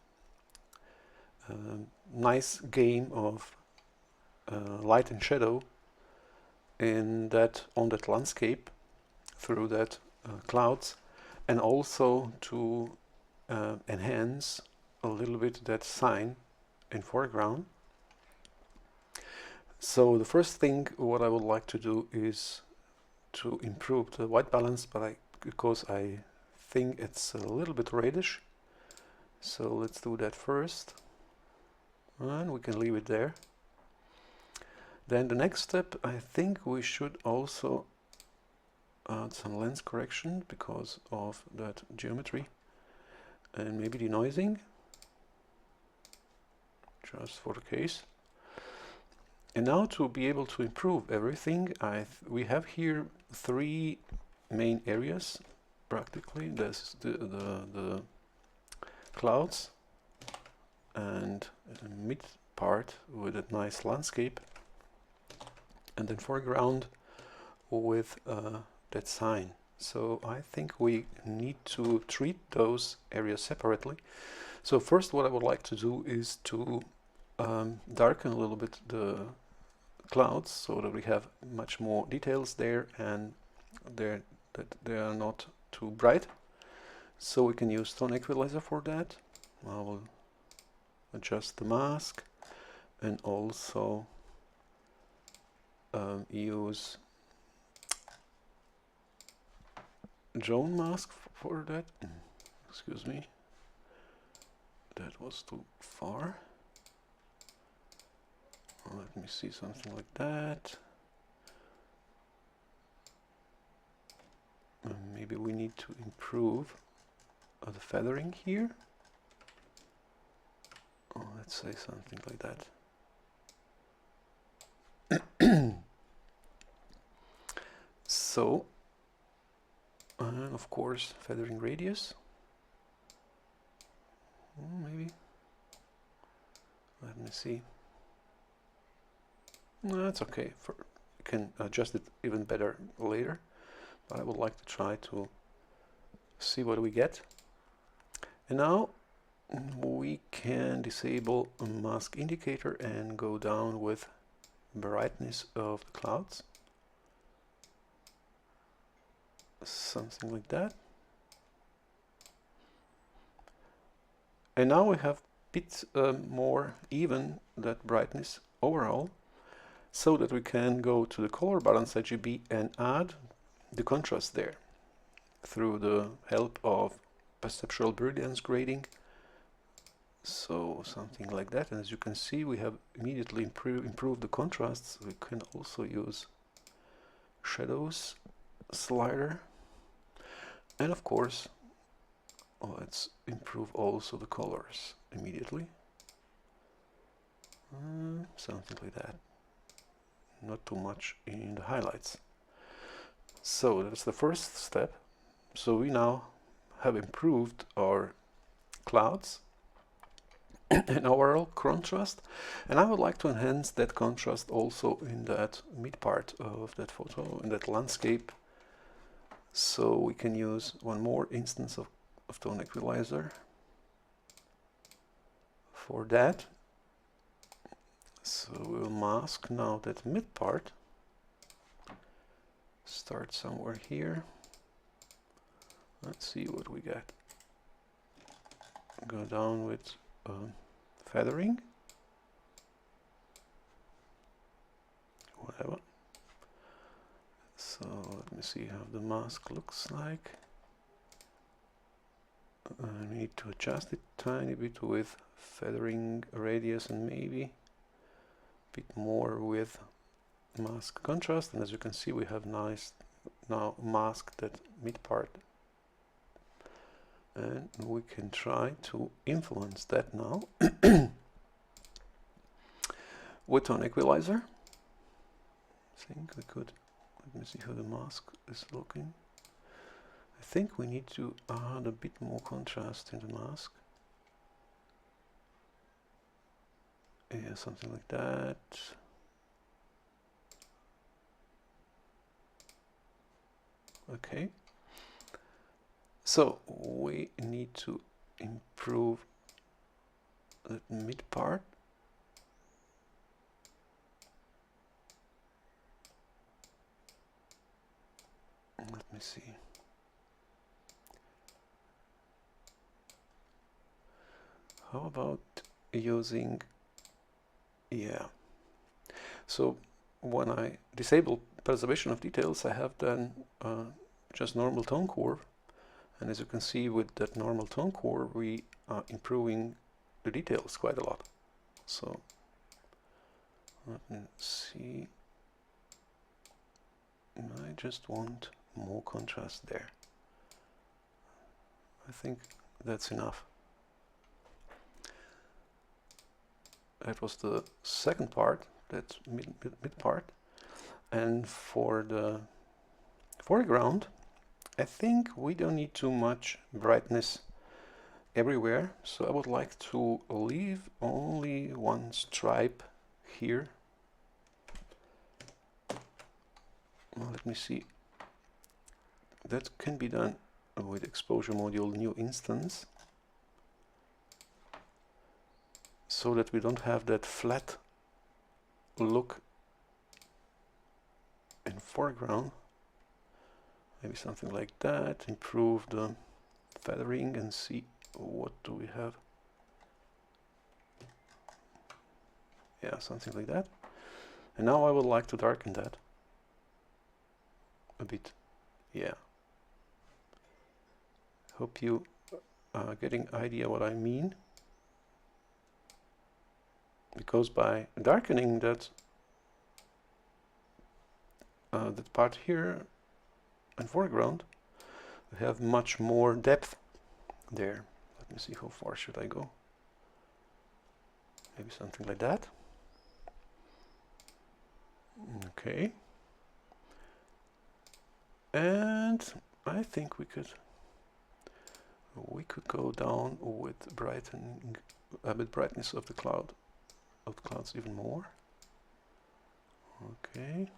nice game of light and shadow on that landscape through that clouds, and also to enhance a little bit that sign in foreground. So the first thing what I would like to do is to improve the white balance, because I think it's a little bit reddish. So let's do that first, and we can leave it there. Then the next step, I think we should also add some lens correction because of that geometry, and maybe denoising, just for the case. And now to be able to improve everything, we have here three main areas practically. There's the clouds, and a mid part with a nice landscape, and then foreground with that sign. So I think we need to treat those areas separately. So first what I would like to do is to darken a little bit the clouds so that we have much more details there, and that they are not too bright. So we can use tone equalizer for that. I will adjust the mask and also use drone mask for that. Excuse me, that was too far. Let me see, something like that. Maybe we need to improve the feathering here. Let's say something like that. So, and of course, feathering radius. Maybe. Let me see. No, that's okay. We can adjust it even better later, but I would like to try to see what we get. And now we can disable a mask indicator and go down with brightness of the clouds. Something like that. And now we have a bit more even that brightness overall, so that we can go to the color balance RGB and add the contrast there through the help of perceptual brilliance grading. So something like that, and as you can see, we have immediately improved the contrasts. We can also use shadows slider, and of course let's improve also the colors immediately. Something like that, not too much in the highlights. So that's the first step. So we now have improved our clouds and overall contrast, and I would like to enhance that contrast also in that mid part of that photo, in that landscape. So we can use one more instance of tone equalizer for that. So we'll mask now that mid part. Start somewhere here. Let's see what we get. Go down with feathering. Whatever. So let me see how the mask looks like. I need to adjust it tiny bit with feathering radius and maybe a bit more with mask contrast, and as you can see we have nice now masked that mid part, and we can try to influence that now with tone equalizer. I think we could, let me see how the mask is looking. I think we need to add a bit more contrast in the mask. Yeah, something like that. Okay. So we need to improve that mid part. Let me see. How about using, yeah. So when I disable preservation of details, I have then just normal tone curve, and as you can see with that normal tone curve, we are improving the details quite a lot. So let me see. I just want more contrast there. I think that's enough. That was the second part, that's mid part. And for the foreground, I think we don't need too much brightness everywhere. So I would like to leave only one stripe here. Well, let me see. That can be done with exposure module new instance, so that we don't have that flat look in foreground. Maybe something like that. Improve the feathering and see what do we have. Yeah, something like that. And now I would like to darken that a bit. Yeah. Hope you are getting idea what I mean. Because by darkening that that part here in foreground, we have much more depth there. Let me see, how far should I go? Maybe something like that. Okay. And I think we could go down with brightening a bit brightness of the clouds even more. Okay.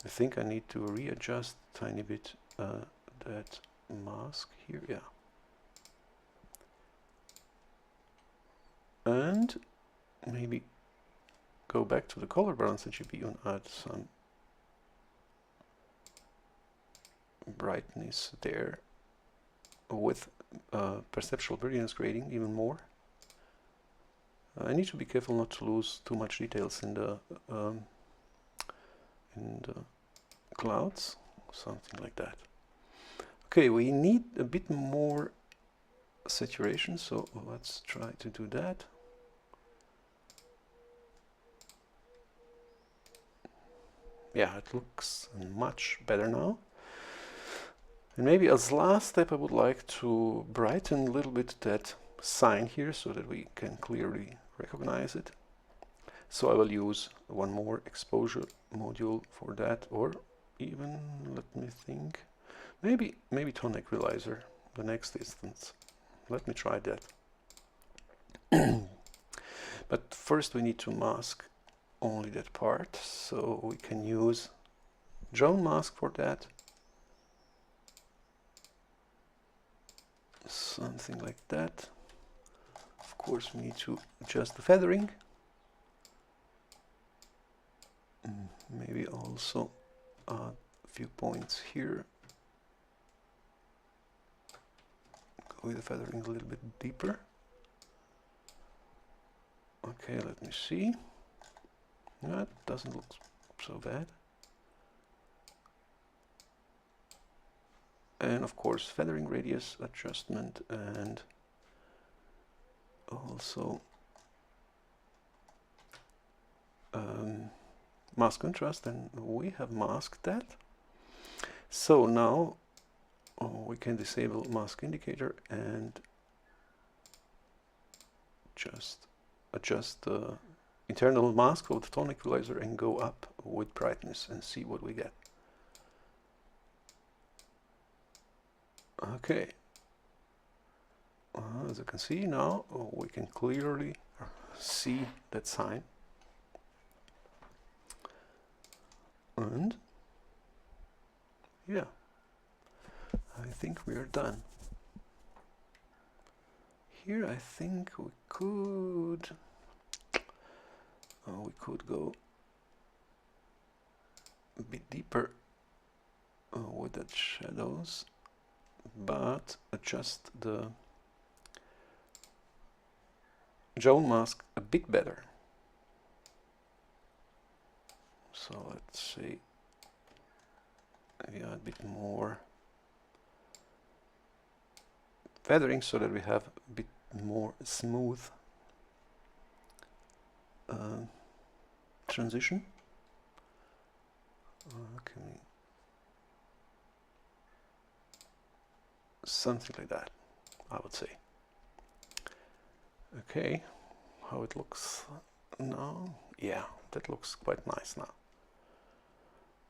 I think I need to readjust a tiny bit that mask here, yeah. And maybe go back to the color balance and GPU and add some brightness there with perceptual brilliance grading even more. I need to be careful not to lose too much details in the clouds, something like that. Okay, we need a bit more saturation, so let's try to do that. Yeah, it looks much better now. And maybe as last step, I would like to brighten a little bit that sign here so that we can clearly recognize it. So I will use one more exposure module for that, or even, let me think, maybe tone equalizer. the next distance. Let me try that. But first we need to mask only that part, so we can use drone mask for that. Something like that. Of course we need to adjust the feathering. Maybe also add a few points here. Go with the feathering a little bit deeper. Okay, let me see. That doesn't look so bad. And of course feathering radius adjustment, and also mask contrast, and we have masked that. So now we can disable mask indicator and just adjust the internal mask of the tone equalizer and go up with brightness and see what we get. Okay, as you can see now, we can clearly see that sign. And yeah, I think we are done. Here I think we could go a bit deeper with the shadows, but adjust the drone mask a bit better. So let's see, maybe a bit more feathering so that we have a bit more smooth transition. Okay, something like that, I would say. Okay, how it looks now. Yeah, that looks quite nice now.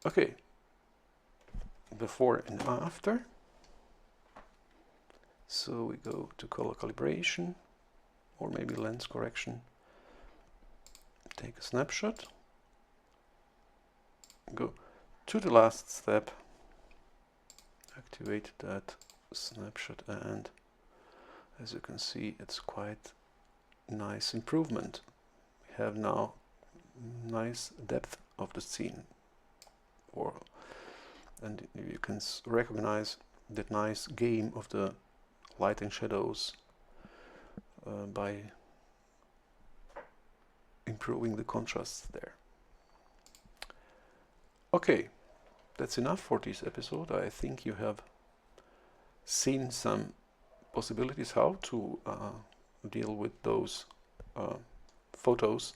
Okay, before and after. So we go to color calibration, or maybe lens correction. Take a snapshot. Go to the last step. Activate that snapshot, and as you can see, it's quite nice improvement. We have now nice depth of the scene, and you can recognize that nice game of the light and shadows by improving the contrast there. Okay, that's enough for this episode. I think you have seen some possibilities how to deal with those photos,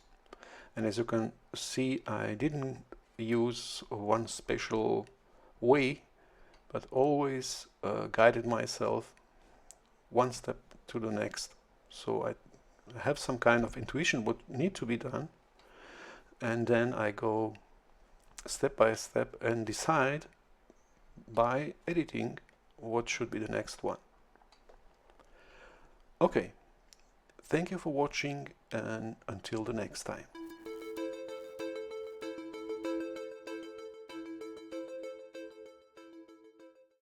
and as you can see, I didn't use one special way, but always guided myself one step to the next. So I have some kind of intuition what need to be done, and then I go step by step and decide by editing what should be the next one. Okay, thank you for watching, and until the next time.